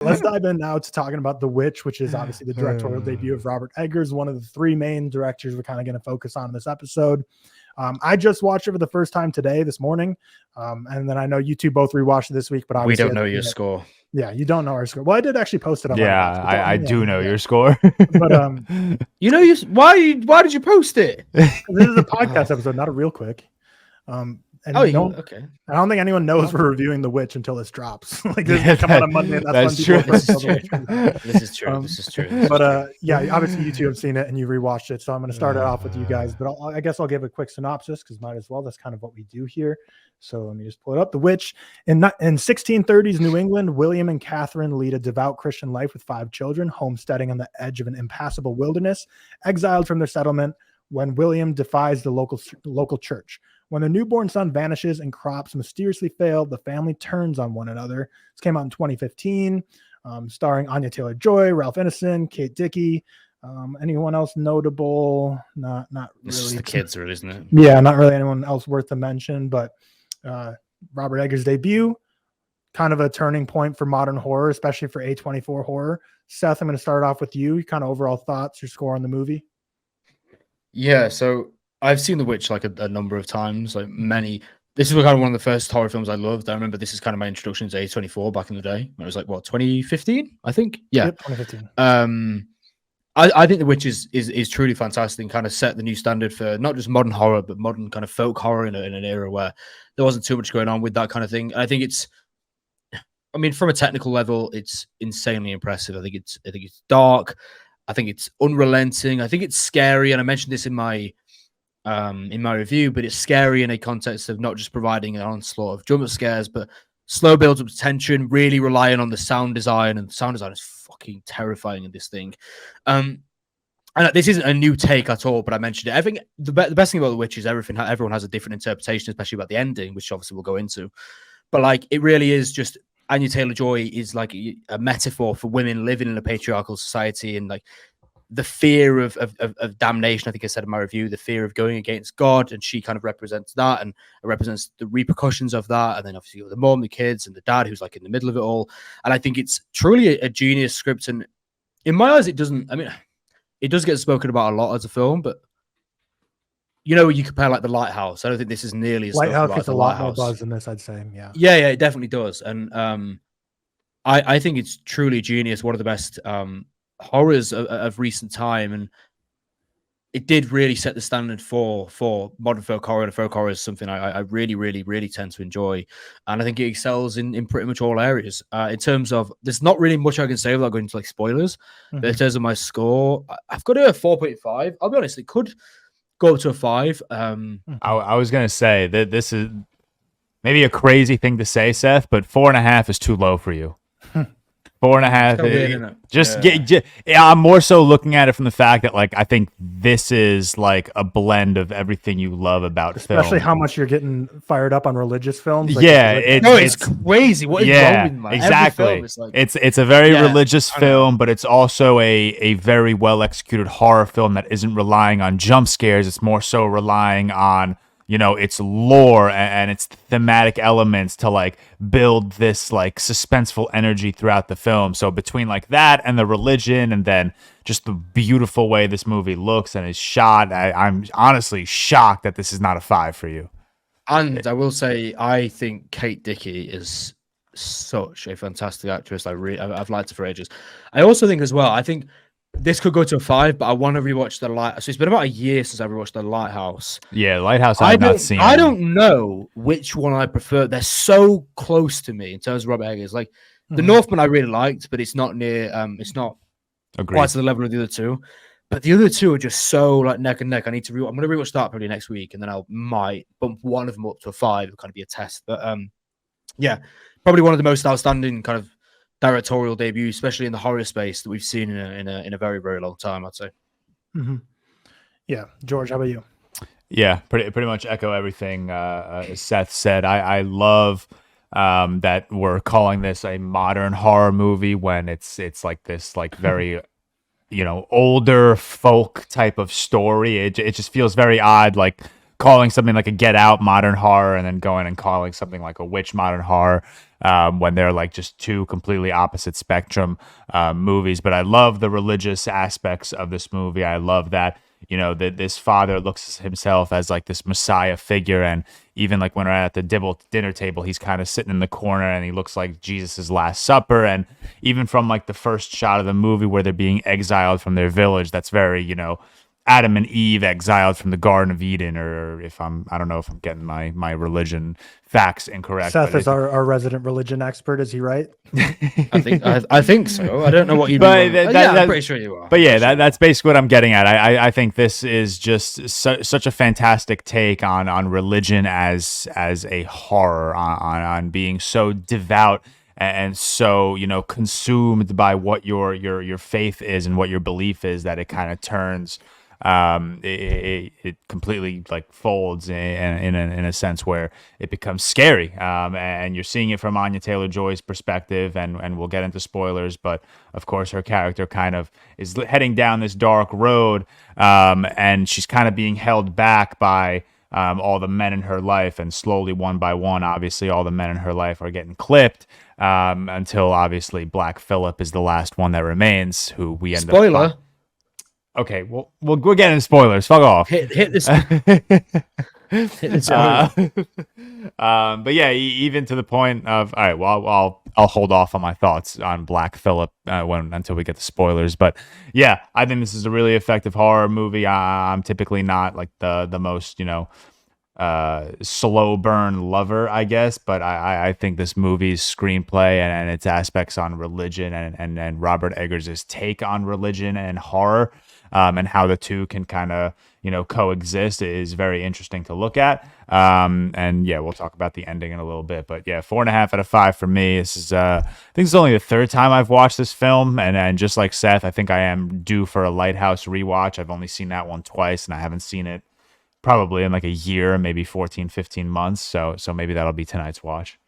Let's dive in now to talking about The Witch, which is obviously the directorial debut of Robert Eggers, one of the three main directors we're kind of going to focus on in this episode. I just watched it for the first time this morning. And then I know you two both rewatched it this week, but we don't know your score. Yeah, you don't know our score. Well, I did actually post it on I do know your score. But you know, why did you post it? This is a podcast episode, not a Real Quick. And okay. I don't think anyone knows we're reviewing The Witch until this drops. Like this is come on a Monday, and that's true. This is true. This is true. But yeah, obviously you two have seen it and you rewatched it, so I'm going to start it off with you guys. But I guess I'll give a quick synopsis because might as well. That's kind of what we do here. So let me just pull it up. The Witch in 1630s New England, William and Catherine lead a devout Christian life with 5 children, homesteading on the edge of an impassable wilderness, exiled from their settlement when William defies the local church. When their newborn son vanishes and crops mysteriously fail, the family turns on one another. This came out in 2015, starring Anya Taylor-Joy, Ralph Ineson, Kate Dickie. Anyone else notable? Not really. This is the kids, really, isn't it? Yeah, not really anyone else worth to mention. But Robert Eggers' debut, kind of a turning point for modern horror, especially for A24 horror. Seth, I'm going to start off with you. Kind of overall thoughts, your score on the movie. Yeah, so I've seen The Witch like a number of times, like many. This is kind of one of the first horror films I loved. I remember this is kind of my introduction to A24 back in the day. It was like, what, 2015, I think? Yeah. Yep, 2015. I think The Witch is truly fantastic and kind of set the new standard for not just modern horror, but modern kind of folk horror in an era where there wasn't too much going on with that kind of thing. And I think from a technical level, it's insanely impressive. I think it's dark. I think it's unrelenting. I think it's scary. And I mentioned this in my review, but it's scary in a context of not just providing an onslaught of jump scares, but slow builds up to tension, really relying on the sound design, and the sound design is fucking terrifying in this thing. And this isn't a new take at all, but I mentioned it. I think the best thing about The Witch is everyone has a different interpretation, especially about the ending, which obviously we'll go into. But like, it really is just Anya Taylor-Joy is like a metaphor for women living in a patriarchal society, and like the fear of damnation. I think I said in my review, the fear of going against God, and she kind of represents that and represents the repercussions of that. And then obviously the mom, the kids, and the dad who's like in the middle of it all. And I think it's truly a genius script. And in my eyes, it does get spoken about a lot as a film, but you know, you compare like The Lighthouse. I don't think this is nearly as Lighthouse gets a lot more buzz than this, I'd say. Yeah, it definitely does. And I think it's truly genius. One of the best horrors of recent time, and it did really set the standard for modern folk horror. And folk horror is something I really, really, really tend to enjoy, and I think it excels in pretty much all areas. In terms of, there's not really much I can say without going into like spoilers. But in terms of my score, I've got a 4.5. I'll be honest, it could go up to a 5. I was gonna say that this is maybe a crazy thing to say, Seth, but 4.5 is too low for you. 4.5. I'm more so looking at it from the fact that like I think this is like a blend of everything you love about especially film. How much you're getting fired up on religious films. Like, it's crazy. What is wrong with my exactly? Like, it's a very religious film, but it's also a very well executed horror film that isn't relying on jump scares. It's more so relying on, you know, its lore and its thematic elements to like build this like suspenseful energy throughout the film. So between like that and the religion, and then just the beautiful way this movie looks and is shot, I'm honestly shocked that this is not a 5 for you. And I will say, I think Kate Dickie is such a fantastic actress. I've liked her for ages. I also think as well, I think this could go to a 5, but I want to rewatch The Lighthouse. So it's been about a year since I rewatched The Lighthouse. Yeah, Lighthouse I've not seen. I don't know which one I prefer. They're so close to me in terms of Robert Eggers. Like The Northman I really liked, but it's not near it's not quite to the level of the other two. But the other two are just so like neck and neck. I'm going to rewatch that probably next week, and then I might bump one of them up to a 5. It'll kind of be a test. But yeah, probably one of the most outstanding kind of directorial debut, especially in the horror space, that we've seen in a very, very long time, I'd say. Yeah, George, how about you? Yeah, pretty much echo everything Seth said. I love that we're calling this a modern horror movie when it's like this like very older folk type of story. It just feels very odd, like calling something like a Get Out modern horror and then going and calling something like a Witch modern horror, when they're like just two completely opposite spectrum movies. But I love the religious aspects of this movie. I love that, you know, that this father looks at himself as like this Messiah figure. And even like when we're at the dinner table, he's kind of sitting in the corner and he looks like Jesus's Last Supper. And even from like the first shot of the movie where they're being exiled from their village, that's very, you know, Adam and Eve exiled from the Garden of Eden, or I don't know if I'm getting my religion facts incorrect. Seth is our resident religion expert. Is he right? I think so. I don't know what you mean. I'm pretty sure you are. But yeah, that's basically what I'm getting at. I think this is just such a fantastic take on religion as a horror, on being so devout and so, you know, consumed by what your faith is and what your belief is, that it kind of turns, it completely like folds in a sense where it becomes scary, and you're seeing it from Anya Taylor-Joy's perspective, and we'll get into spoilers, but of course her character kind of is heading down this dark road, and she's kind of being held back by all the men in her life, and slowly, one by one, obviously all the men in her life are getting clipped, until obviously Black Phillip is the last one that remains, who we end Spoiler. Okay, well, we're getting spoilers. Fuck off. Hit this. Hit this. But yeah, even to the point of, all right, well, I'll hold off on my thoughts on Black Phillip until we get the spoilers. But yeah, I think this is a really effective horror movie. I'm typically not like the most, you know, slow burn lover, I guess, but I think this movie's screenplay and its aspects on religion and Robert Eggers' take on religion and horror, and how the two can kind of, you know, coexist is very interesting to look at. And yeah, we'll talk about the ending in a little bit, but yeah, 4.5 out of 5 for me. This is, I think it's only the third time I've watched this film. And just like Seth, I think I am due for a Lighthouse rewatch. I've only seen that one twice, and I haven't seen it probably in like a year, maybe 14, 15 months. So maybe that'll be tonight's watch.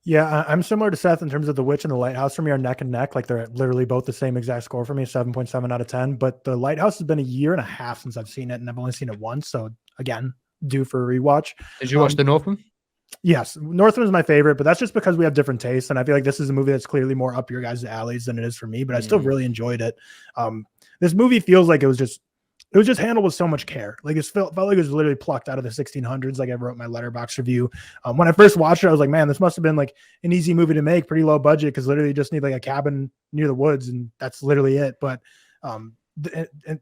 Yeah, I'm similar to Seth in terms of The Witch and The Lighthouse. For me are neck and neck. Like they're literally both the same exact score for me, 7.7 out of 10. But The Lighthouse has been a year and a half since I've seen it, and I've only seen it once. So again, due for a rewatch. Did you watch The Northman? Yes, Northman is my favorite, but that's just because we have different tastes, and I feel like this is a movie that's clearly more up your guys' alleys than it is for me. But I still really enjoyed it. This movie feels like it was just handled with so much care. Like it felt like it was literally plucked out of the 1600s. Like I wrote my Letterboxd review. When I first watched it, I was like, man, this must have been like an easy movie to make, pretty low budget, because literally you just need like a cabin near the woods, and that's literally it. But and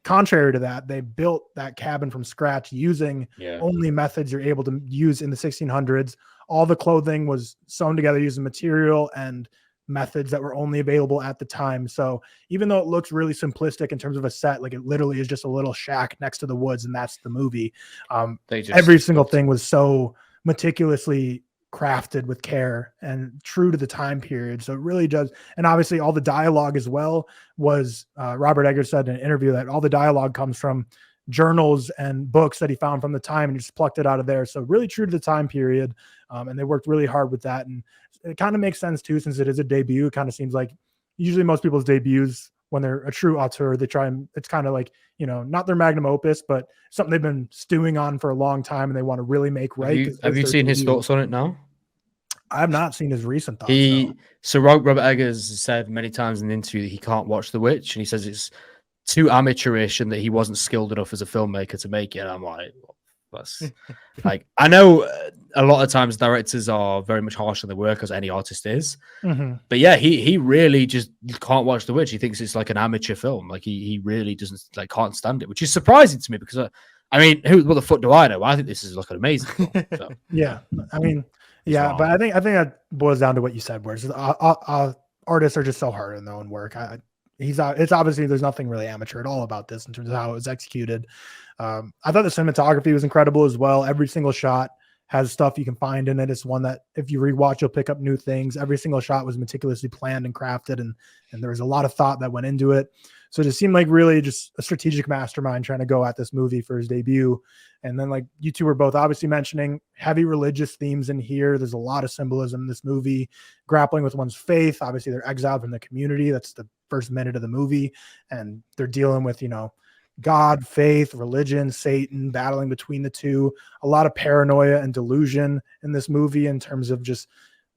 contrary to that, they built that cabin from scratch using only methods you're able to use in the 1600s. All the clothing was sewn together using material and methods that were only available at the time. So even though it looks really simplistic in terms of a set, like it literally is just a little shack next to the woods, and that's the movie. Every single thing was so meticulously crafted with care and true to the time period. So it really does. And obviously all the dialogue as well was, Robert Eggers said in an interview that all the dialogue comes from journals and books that he found from the time, and just plucked it out of there. So really true to the time period. And they worked really hard with that. And it kind of makes sense too, since it is a debut. It kind of seems like usually most people's debuts, when they're a true auteur, they try and it's kind of like, you know, not their magnum opus, but something they've been stewing on for a long time and they want to really make right. Have you seen his thoughts on it now? I have not seen his recent thoughts. So Robert Eggers said many times in the interview that he can't watch The Witch, and he says it's too amateurish and that he wasn't skilled enough as a filmmaker to make it. And I'm like, that's like, I know a lot of times directors are very much harsh on their work, as any artist is. But yeah, he really just can't watch The Witch. He thinks it's like an amateur film. Like he really doesn't, like, can't stand it, which is surprising to me, because I mean, what the fuck do I know? I think this is like an amazing film. So. Yeah, I mean, yeah, but I think that boils down to what you said, where it's, artists are just so hard in their own work. It's obviously there's nothing really amateur at all about this in terms of how it was executed. I thought the cinematography was incredible as well. Every single shot has stuff you can find in it. It's one that if you rewatch, you'll pick up new things. Every single shot was meticulously planned and crafted, and there was a lot of thought that went into it. So it just seemed like really just a strategic mastermind trying to go at this movie for his debut. And then, like you two were both obviously mentioning, heavy religious themes in here. There's a lot of symbolism in this movie, grappling with one's faith. Obviously, they're exiled from the community. That's the first minute of the movie. And they're dealing with, you know, God, faith, religion, Satan, battling between the two. A lot of paranoia and delusion in this movie in terms of just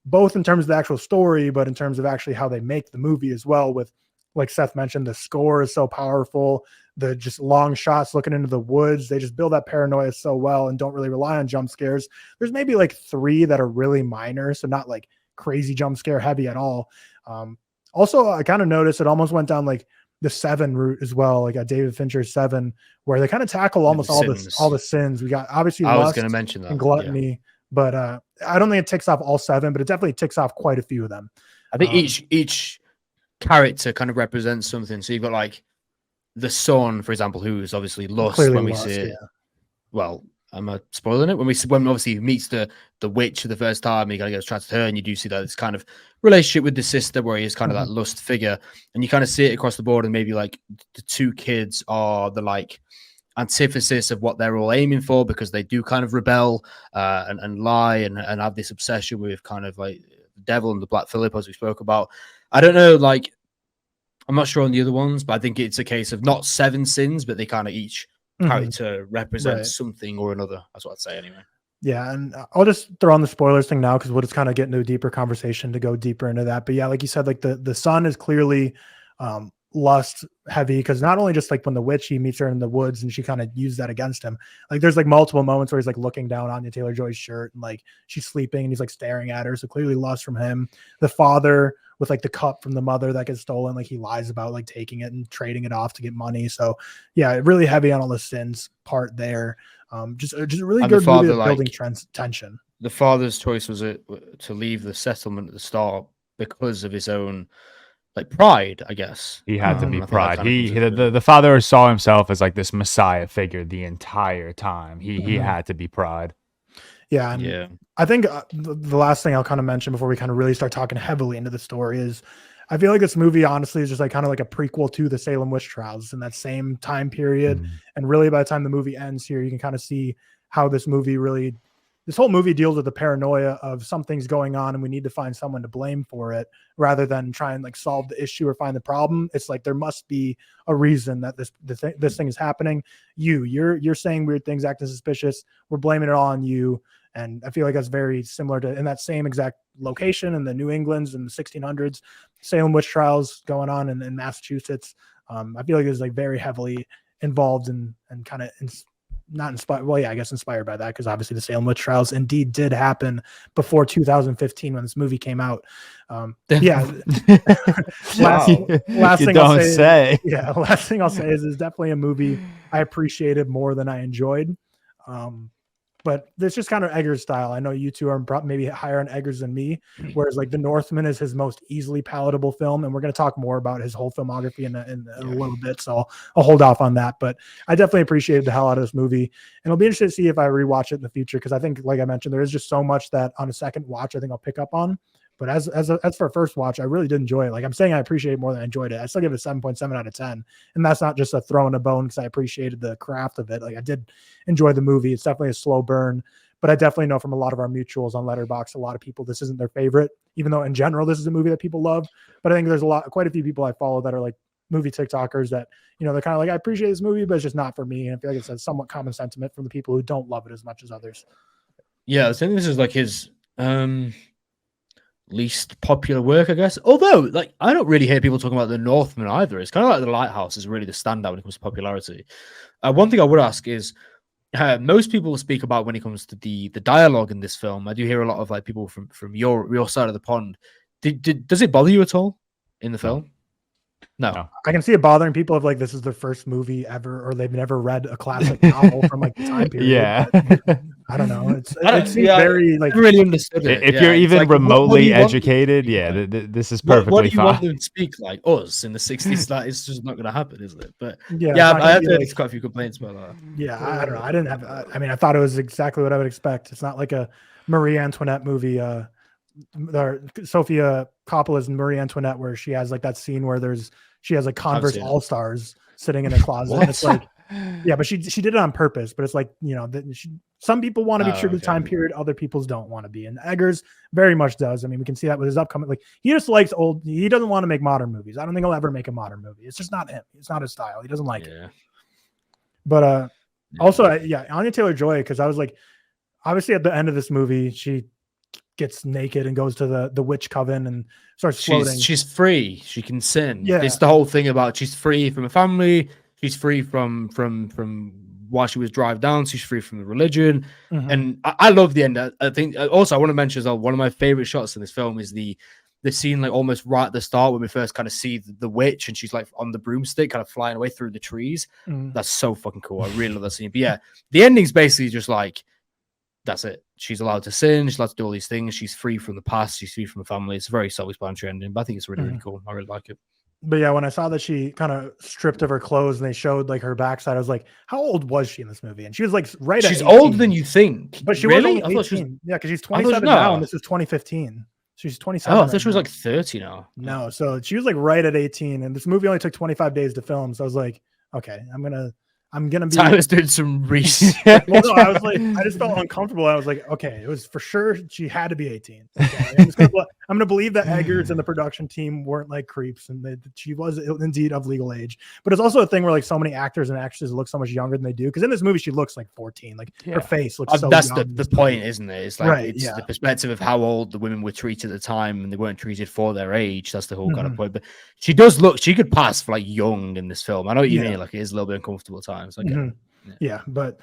both in terms of the actual story, but in terms of actually how they make the movie as well. With, like Seth mentioned, the score is so powerful. The just long shots looking into the woods, they just build that paranoia so well and don't really rely on jump scares. There's maybe like 3 that are really minor, so not like crazy jump scare heavy at all. Also, I kind of noticed it almost went down like the 7 route as well, like a David Fincher 7, where they kind of tackle almost all the sins. We got obviously I was lust going to mention that and gluttony, but I don't think it ticks off all 7, but it definitely ticks off quite a few of them. I think each character kind of represents something. So you've got like the son, for example, who is obviously lust when we see it. Well, am I spoiling it? When obviously he meets the witch for the first time, he kind of gets attracted to her, and you do see that it's kind of relationship with the sister where he is kind of that lust figure, and you kind of see it across the board. And maybe like the 2 kids are the like antithesis of what they're all aiming for, because they do kind of rebel and lie and have this obsession with kind of like the devil and the Black Phillip, as we spoke about. I don't know, like I'm not sure on the other ones, but I think it's a case of not 7 sins, but they kind of each character represents something or another. That's what I'd say anyway. Yeah, and I'll just throw on the spoilers thing now because we'll just kind of get into a deeper conversation to go deeper into that. But yeah, like you said, like the son is clearly lust heavy, because not only just like when the witch, he meets her in the woods and she kind of used that against him. Like there's like multiple moments where he's like looking down on Taylor-Joy's shirt and like she's sleeping and he's like staring at her. So clearly lust from him. The father with like the cup from the mother that gets stolen, like he lies about like taking it and trading it off to get money. So yeah, really heavy on all the sins part there. Just a really good movie of building tension. The father's choice was to leave the settlement at the start because of his own like pride, I guess. He had to be pride. The father saw himself as like this messiah figure the entire time. He had to be pride. Yeah, and I think the last thing I'll kind of mention before we kind of really start talking heavily into the story is I feel like this movie honestly is just like kind of like a prequel to the Salem witch trials in that same time period. And really by the time the movie ends here, you can kind of see how this whole movie deals with the paranoia of something's going on and we need to find someone to blame for it rather than try and like solve the issue or find the problem. It's like there must be a reason that this thing is happening. You're saying weird things, acting suspicious. We're blaming it all on you. And I feel like that's very similar to in that same exact location in the New Englands in the 1600s, Salem witch trials going on in Massachusetts. I feel like it was like very heavily involved and kind of not inspired. Well, yeah, I guess inspired by that because obviously the Salem witch trials indeed did happen before 2015 when this movie came out. Yeah. Last thing I'll say. Yeah, last thing I'll say is it's definitely a movie I appreciated more than I enjoyed. But it's just kind of Eggers style. I know you two are maybe higher on Eggers than me, whereas like The Northman is his most easily palatable film. And we're going to talk more about his whole filmography in a little bit. So I'll hold off on that. But I definitely appreciated the hell out of this movie. And I'll be interested to see if I rewatch it in the future. Because I think, like I mentioned, there is just so much that on a second watch, I think I'll pick up on. But as for a first watch, I really did enjoy it. Like I'm saying, I appreciate it more than I enjoyed it. I still give it a 7.7 out of 10. And that's not just a throw in a bone because I appreciated the craft of it. Like I did enjoy the movie. It's definitely a slow burn, but I definitely know from a lot of our mutuals on Letterboxd, a lot of people, this isn't their favorite, even though in general, this is a movie that people love. But I think there's quite a few people I follow that are like movie TikTokers that, you know, they're kind of like, I appreciate this movie, but it's just not for me. And I feel like it's a somewhat common sentiment from the people who don't love it as much as others. Yeah, I think this is like his least popular work, I guess. Although, like, I don't really hear people talking about The Northman either. It's kind of like The Lighthouse is really the standout when it comes to popularity. One thing I would ask is, most people speak about when it comes to the dialogue in this film. I do hear a lot of like people from your side of the pond. Does it bother you at all in the film? No. I can see it bothering people if like this is their first movie ever, or they've never read a classic novel from like the time period. Yeah. I don't know. It seems very like really understood it. If you're even like, remotely educated, this is perfectly what do you fine. want them to speak like us in the 60s? That it's just not going to happen, is it? But I had like, quite a few complaints about that. Yeah, I don't know. I didn't have. I mean, I thought it was exactly what I would expect. It's not like a Marie Antoinette movie. Sophia Coppola's Marie Antoinette, where she has like that scene where she has like Converse All-Stars sitting in a closet. And it's like, yeah, but she did it on purpose. But it's like, you know, some people want to be true to the time period, other people's don't want to be. And Eggers very much does. I mean, we can see that with his upcoming. Like he just likes he doesn't want to make modern movies. I don't think he'll ever make a modern movie. It's just not him. It's not his style. He doesn't like it. But also, Anya Taylor-Joy, because I was like, obviously at the end of this movie, she gets naked and goes to the witch coven and starts floating. She's free. She can sin. Yeah. It's the whole thing about she's free from a family. She's free from why she was driven down. She's free from the religion. And I love the end. I think also I want to mention as well, one of my favorite shots in this film is the scene like almost right at the start when we first kind of see the witch and she's like on the broomstick kind of flying away through the trees. That's so fucking cool. I really love that scene. But yeah, the ending's basically just like, that's it. She's allowed to sin. She's allowed to do all these things. She's free from the past. She's free from the family. It's a very self-explanatory ending, but I think it's really, really cool. I really like it. But yeah, when I saw that she kind of stripped of her clothes and they showed like her backside, I was like, how old was she in this movie? And she was like right at 18. Older than you think. But she really? was only 18. Yeah, because she's 27 now and this is 2015. She's 27. Oh, I thought she was like 30 now. No, so she was like right at 18, and this movie only took 25 days to film. So I was like, okay, I'm gonna be. Tyler's doing some research. Well, no, I was like, I just felt uncomfortable. I was like, okay, it was for sure she had to be 18. Okay, I'm gonna believe that Eggers and the production team weren't like creeps, and that she was indeed of legal age. But it's also a thing where like so many actors and actresses look so much younger than they do. Because in this movie, she looks like 14. Like her face looks so. That's young the point, isn't it? It's like it's the perspective of how old the women were treated at the time, and they weren't treated for their age. That's the whole kind of point. But she does look. She could pass for like young in this film. I know what you mean. Like it is a little bit uncomfortable at times. Like. Yeah, but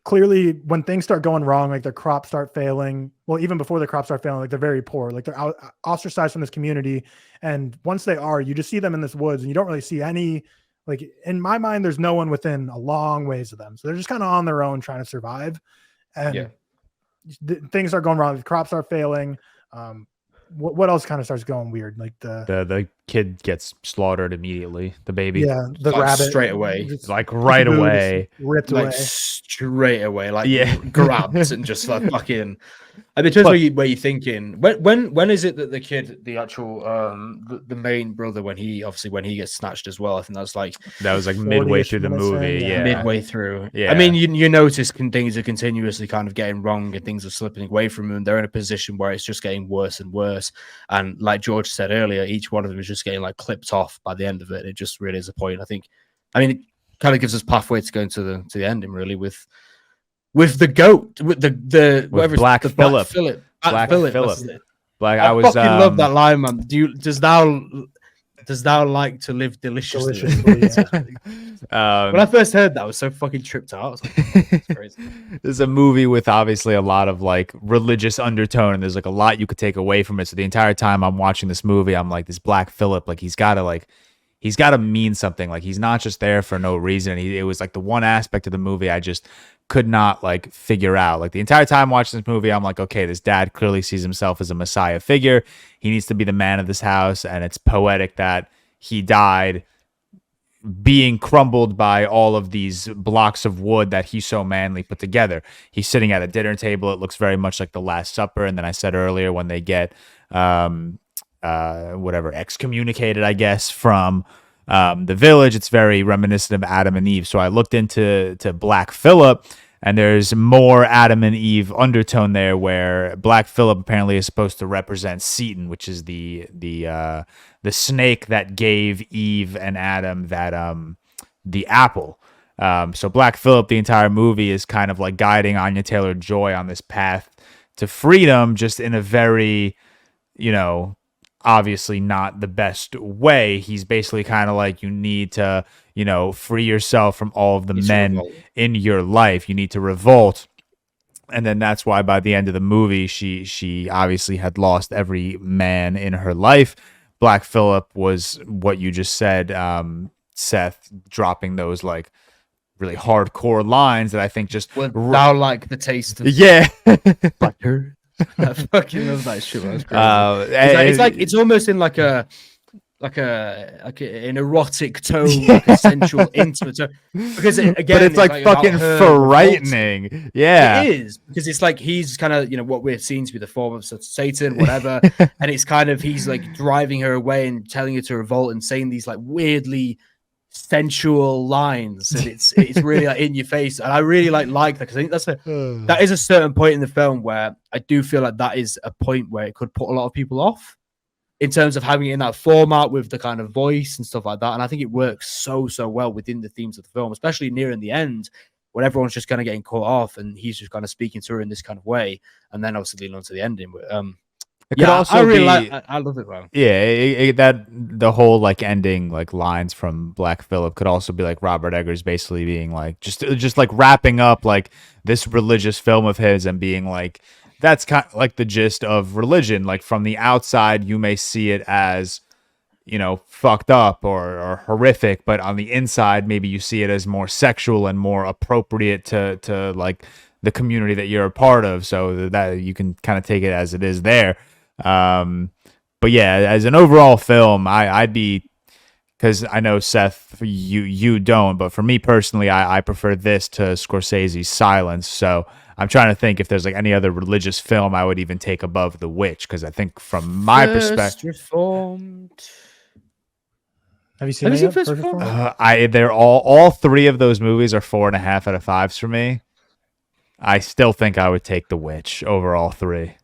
clearly when things start going wrong, like their crops start failing, well, even before the crops start failing, like they're very poor, like they're ostracized from this community. And once they are, you just see them in this woods and you don't really see any, like in my mind, there's no one within a long ways of them. So they're just kind of on their own trying to survive. And things are going wrong. The crops are failing. What else kind of starts going weird? Like the kid gets slaughtered immediately. The baby, the rabbit straight away, like right away, ripped like away, straight away, like grabbed and just like fucking. I mean, where you're thinking when is it that the kid, the actual the main brother, when he gets snatched as well? I think that was like midway through the movie. Midway through. Yeah, I mean, you notice things are continuously kind of getting wrong and things are slipping away from them. They're in a position where it's just getting worse and worse. And like George said earlier, each one of them is just getting like clipped off by the end of it. It just really is a point. I mean, it kind of gives us pathway to go into the ending really with the goat, with whatever Black Phillip. Black Phillip. Like I fucking love that line, man. Does thou like to live deliciously? When I first heard that, I was so fucking tripped out. I was like, that's crazy. There's a movie with obviously a lot of like religious undertone, and there's like a lot you could take away from it. So the entire time I'm watching this movie, I'm like, this Black Phillip, like he's got to mean something. Like he's not just there for no reason. It was like the one aspect of the movie I just could not like figure out. Like the entire time watching this movie, I'm like, okay, this dad clearly sees himself as a messiah figure. He needs to be the man of this house, and it's poetic that he died being crumbled by all of these blocks of wood that he so manly put together. He's sitting at a dinner table. It looks very much like the Last Supper. And then I said earlier, when they get excommunicated, I guess, from the village, it's very reminiscent of Adam and Eve. So I looked into Black Phillip, and there's more Adam and Eve undertone there, where Black Phillip apparently is supposed to represent Satan, which is the snake that gave Eve and Adam that the apple. So Black Phillip, the entire movie, is kind of like guiding Anya Taylor-Joy on this path to freedom, just in a very, obviously not the best way. He's basically kind of like, you need to, free yourself from all of the men in your life. You need to revolt. And then that's why by the end of the movie, she obviously had lost every man in her life. Black Phillip was what you just said, Seth, dropping those like really hardcore lines that I think just thou like the taste of butter. I fucking love that shit. That's crazy. It's almost in like an erotic tone, like a sensual, intimate tone. Because but it's like fucking frightening. Yeah, it is, because it's like he's kind of what we're seeing to be the form of Satan, whatever, and it's kind of he's like driving her away and telling her to revolt and saying these like weirdly sensual lines, and it's really like in your face, and I really like that, because I think that is a certain point in the film where I do feel like that is a point where it could put a lot of people off. in terms of having it in that format with the kind of voice and stuff like that. And I think it works so well within the themes of the film, especially near in the end when everyone's just kind of getting caught off and he's just kind of speaking to her in this kind of way. And then obviously leading on to the ending. But it could also I really I love it, bro. Yeah, that the whole like ending like lines from Black Phillip could also be like Robert Eggers basically being like just like wrapping up like this religious film of his and being like, that's kind of like the gist of religion. Like from the outside, you may see it as, fucked up or horrific, but on the inside, maybe you see it as more sexual and more appropriate to like the community that you're a part of. So that you can kind of take it as it is there. But yeah, as an overall film, I'd be, because I know Seth, you don't, but for me personally, I prefer this to Scorsese's Silence. So I'm trying to think if there's like any other religious film I would even take above The Witch, because I think from my perspective, Reformed. Have you seen First Reformed? They're all three of those movies are 4.5 out of 5s for me. I still think I would take The Witch over all three.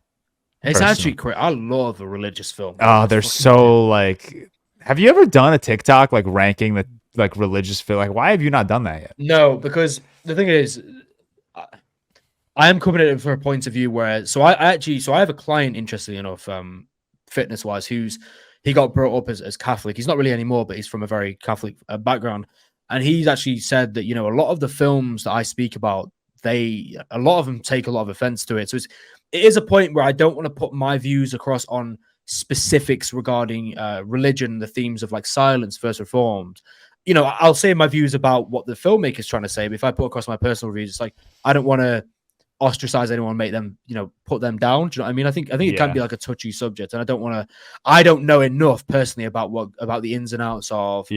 It's actually great. I love a religious film. Oh, they're so like. Have you ever done a TikTok like ranking the like religious film? Like, why have you not done that yet? No, because the thing is, I am coming at it from a point of view where I have a client, interestingly enough, fitness wise, he got brought up as Catholic. He's not really anymore, but he's from a very Catholic background, and he's actually said that a lot of the films that I speak about, a lot of them take a lot of offense to it. So it is a point where I don't want to put my views across on specifics regarding religion, the themes of like Silence, First Reformed. I'll say my views about what the filmmaker's trying to say, but if I put across my personal views, it's like I don't want to ostracize anyone, make them, put them down. Do you know what I mean? I think it can be like a touchy subject, and I don't know enough personally about the ins and outs of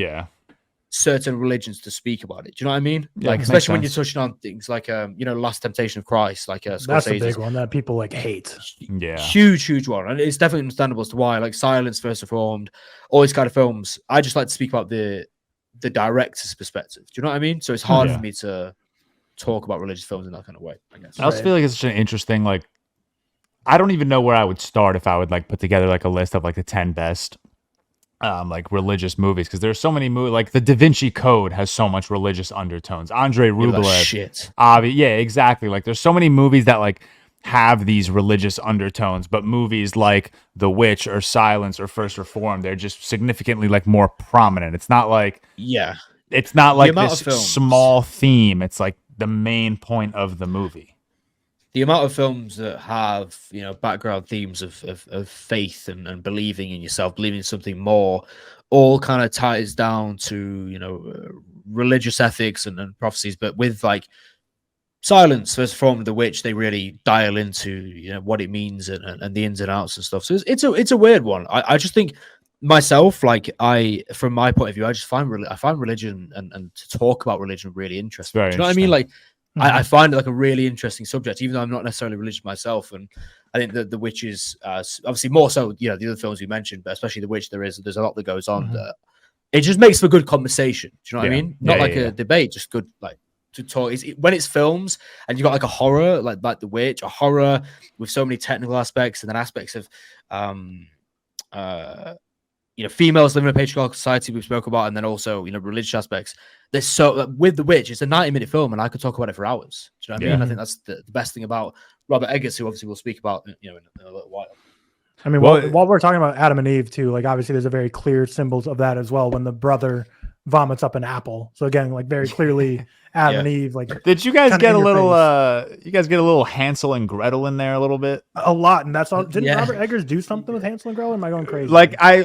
certain religions to speak about it. Do you know what I mean? Yeah, like, especially when you're touching on things like Last Temptation of Christ, like that's a big one that people like hate. Yeah, huge one, and it's definitely understandable as to why. Like Silence, First Reformed, all these kind of films, I just like to speak about the director's perspective. Do you know what I mean? So it's hard for me to talk about religious films in that kind of way, I guess. I also feel like it's such an interesting, like, I don't even know where I would start if I would like put together like a list of like the 10 best like religious movies, because there's so many movies. Like the Da Vinci Code has so much religious undertones. Andrei Rublev, shit. Yeah, exactly. Like there's so many movies that like have these religious undertones, but movies like The Witch or Silence or First Reformed, they're just significantly like more prominent. It's not like it's not like this small theme. It's like the main point of the movie. The amount of films that have, background themes of faith and believing in yourself, believing in something more, all kind of ties down to, religious ethics and prophecies. But with like Silence, First Reformed, The Witch, they really dial into, what it means and the ins and outs and stuff. So it's a weird one. I just think myself, like from my point of view, I just find religion and to talk about religion really interesting. Do you know what I mean? Like, I find it like a really interesting subject, even though I'm not necessarily religious myself. And I think that The Witch is obviously more so, the other films we mentioned, but especially The Witch, there's a lot that goes on there. It just makes for good conversation. Do you know what I mean? Not a debate, just good, like, to talk. When it's films and you've got like a horror, like The Witch, a horror with so many technical aspects and then aspects of, females living in a patriarchal society we spoke about, and then also, religious aspects. There's so with The Witch, it's a 90-minute film, and I could talk about it for hours. Do you know what I mean? I think that's the best thing about Robert Eggers, who obviously we'll speak about, in a little while. I mean, while we're talking about Adam and Eve too, like obviously there's a very clear symbols of that as well when the brother vomits up an apple. So again, like very clearly Adam and Eve. Like, did you guys get a little? You guys get a little Hansel and Gretel in there a little bit? A lot, and that's all. Didn't Robert Eggers do something with Hansel and Gretel? Am I going crazy? Like I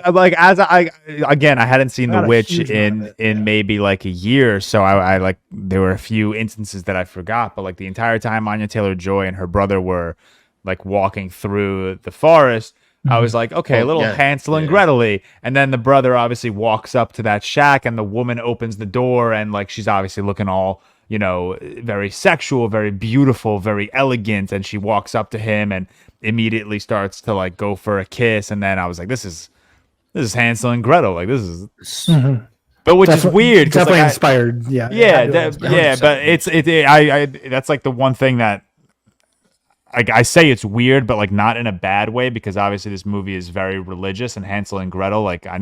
hadn't seen The Witch in maybe like a year, so I like there were a few instances that I forgot, but like the entire time Anya Taylor-Joy and her brother were like walking through the forest. I was like, okay, a little Hansel and Gretel-y. And then the brother obviously walks up to that shack and the woman opens the door and like she's obviously looking all, very sexual, very beautiful, very elegant. And she walks up to him and immediately starts to like go for a kiss. And then I was like, this is Hansel and Gretel. Like this is but which is weird. Definitely like, inspired. But that's like the one thing that like I say it's weird, but like not in a bad way, because obviously this movie is very religious, and Hansel and Gretel, like I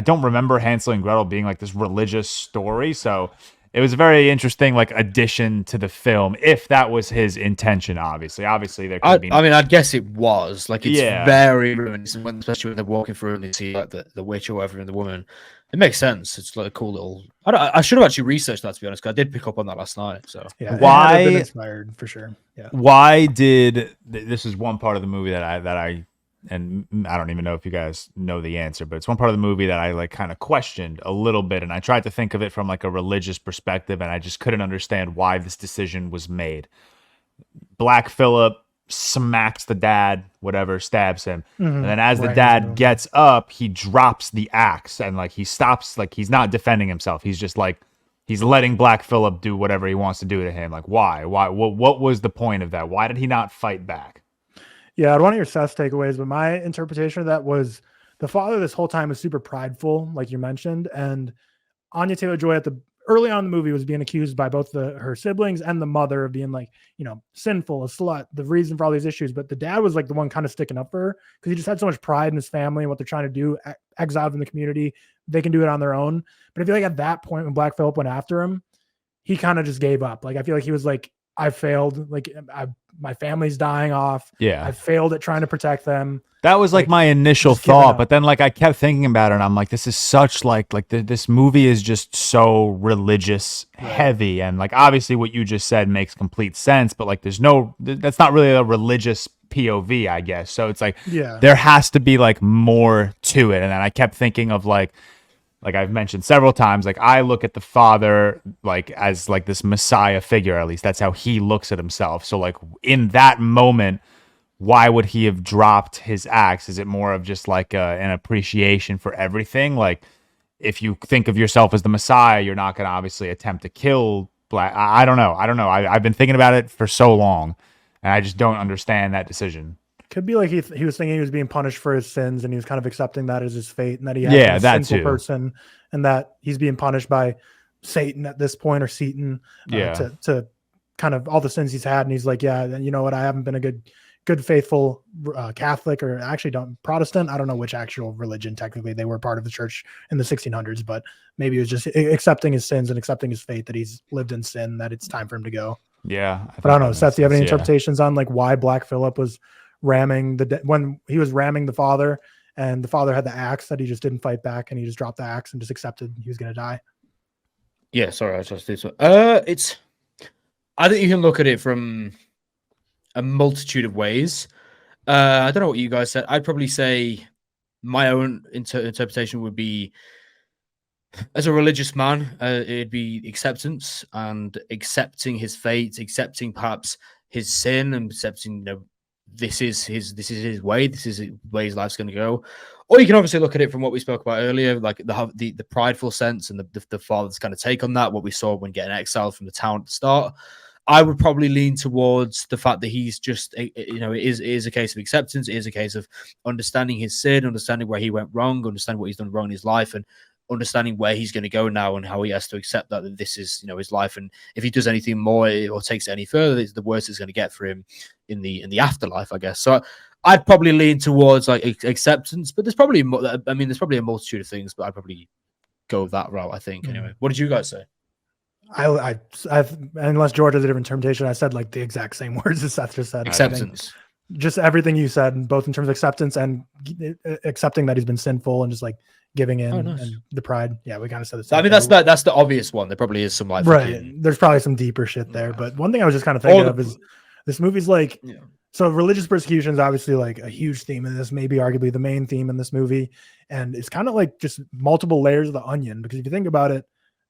don't remember Hansel and Gretel being like this religious story. So it was a very interesting like addition to the film, if that was his intention. Obviously there could be. I mean, I'd guess it was like it's Yeah. very reminiscent, especially when they're walking through and they see like the witch or whatever and the woman. It makes sense. It's like a cool little. I should have actually researched that, to be honest, because I did pick up on that last night. So yeah, Why- it had been inspired for sure. Yeah. Why did this is one part of the movie that I and I don't even know if you guys know the answer, but it's one part of the movie that I like kind of questioned a little bit, and I tried to think of it from like a religious perspective, and I just couldn't understand why this decision was made. Black Phillip smacks the dad, whatever, stabs him, and then as the dad gets up, he drops the axe, and like he stops, like he's not defending himself. He's just like he's letting Black Phillip do whatever he wants to do to him. Like why? What was the point of that? Why did he not fight back? Yeah, I'd want to hear Seth's takeaways, but my interpretation of that was the father this whole time was super prideful, like you mentioned, and Anya Taylor-Joy early on in the movie was being accused by both her siblings and the mother of being like, sinful, a slut, the reason for all these issues. But the dad was like the one kind of sticking up for her because he just had so much pride in his family and what they're trying to do, exiled from the community. They can do it on their own. But I feel like at that point when Black Phillip went after him, he kind of just gave up. Like, I feel like he was like, I failed. Like my family's dying off. Yeah. I failed at trying to protect them. That was like my initial just giving thought, up. but then like I kept thinking about it, and I'm like, this is such this movie is just so religious heavy, and like obviously what you just said makes complete sense, but like that's not really a religious POV, I guess. So it's like there has to be like more to it, and then I kept thinking of like I've mentioned several times, like I look at the father like as like this Messiah figure, at least that's how he looks at himself. So like in that moment, why would he have dropped his axe? Is it more of just like an appreciation for everything? Like if you think of yourself as the Messiah, you're not going to obviously attempt to kill Black. I don't know. I've been thinking about it for so long, and I just don't understand that decision. Could be like he was thinking he was being punished for his sins, and he was kind of accepting that as his fate, and that he had a sinful person, and that he's being punished by Satan at this point, or Satan, to kind of all the sins he's had. And he's like, yeah, you know what? I haven't been a good faithful Catholic, or actually Protestant. I don't know which actual religion technically they were part of the church in the 1600s, but maybe it was just accepting his sins and accepting his fate, that he's lived in sin, that it's time for him to go. Yeah, but I don't know, Seth, do you have any interpretations on like why Black Phillip was ramming when he was ramming the father, and the father had the axe, that he just didn't fight back and he just dropped the axe and just accepted he was going to die? Yeah, sorry, I just did so. I think you can look at it from a multitude of ways. I don't know what you guys said. I'd probably say my own interpretation would be, as a religious man, it'd be acceptance and accepting his fate, accepting perhaps his sin, and accepting, this is his way, this is the way his life's going to go. Or you can obviously look at it from what we spoke about earlier, like the prideful sense and the father's kind of take on that, what we saw when getting exiled from the town at the start. I would probably lean towards the fact that he's just, it is a case of acceptance. It is a case of understanding his sin, understanding where he went wrong, understanding what he's done wrong in his life, and understanding where he's going to go now, and how he has to accept that this is, his life. And if he does anything more or takes it any further, it's the worst it's going to get for him in the afterlife, I guess. So I'd probably lean towards like acceptance, but there's probably a multitude of things, but I'd probably go that route, I think. Anyway, what did you guys say? I've unless George has a different interpretation, I said like the exact same words as Seth just said. Acceptance. Just everything you said, both in terms of acceptance and accepting that he's been sinful, and just like giving in and the pride. Yeah, we kind of said the same. I mean, that's the obvious one. There probably is some like There's probably some deeper shit there, but one thing I was just kind of thinking of is this movie's like, so religious persecution is obviously like a huge theme in this, maybe arguably the main theme in this movie, and it's kind of like just multiple layers of the onion, because if you think about it,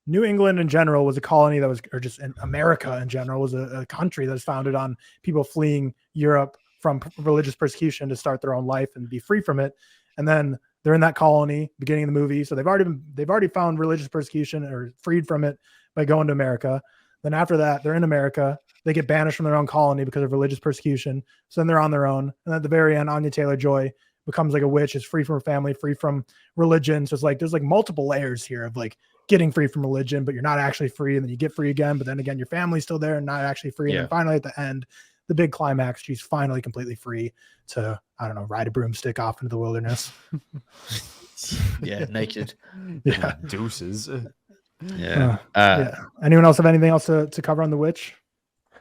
New England in general was a colony that was, or just in America in general, was a country that was founded on people fleeing Europe from religious persecution to start their own life and be free from it. And then they're in that colony beginning of the movie, so they've already found religious persecution or freed from it by going to America. Then after that, they're in America. They get banished from their own colony because of religious persecution. So then they're on their own. And at the very end, Anya Taylor-Joy becomes like a witch, is free from her family, free from religion. So it's like there's like multiple layers here of like getting free from religion, but you're not actually free, and then you get free again, but then again your family's still there and not actually free. And then finally at the end, the big climax. She's finally completely free to, I don't know, ride a broomstick off into the wilderness. Yeah, naked. Yeah. Deuces. Yeah. Yeah. Anyone else have anything else to cover on The Witch?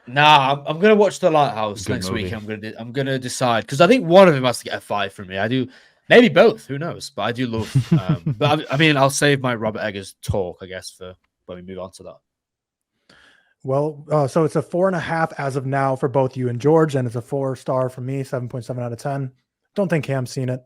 Nah, I'm gonna watch The Lighthouse Good next movie. week. I'm gonna decide because I think one of them has to get a 5 from me. I do, maybe both. Who knows? But I do love. But I mean, I'll save my Robert Eggers talk, I guess, for when we move on to that. Well, so it's a 4.5 as of now for both you and George, and it's a 4-star for me, 7.7 out of 10. Don't think Cam's seen it.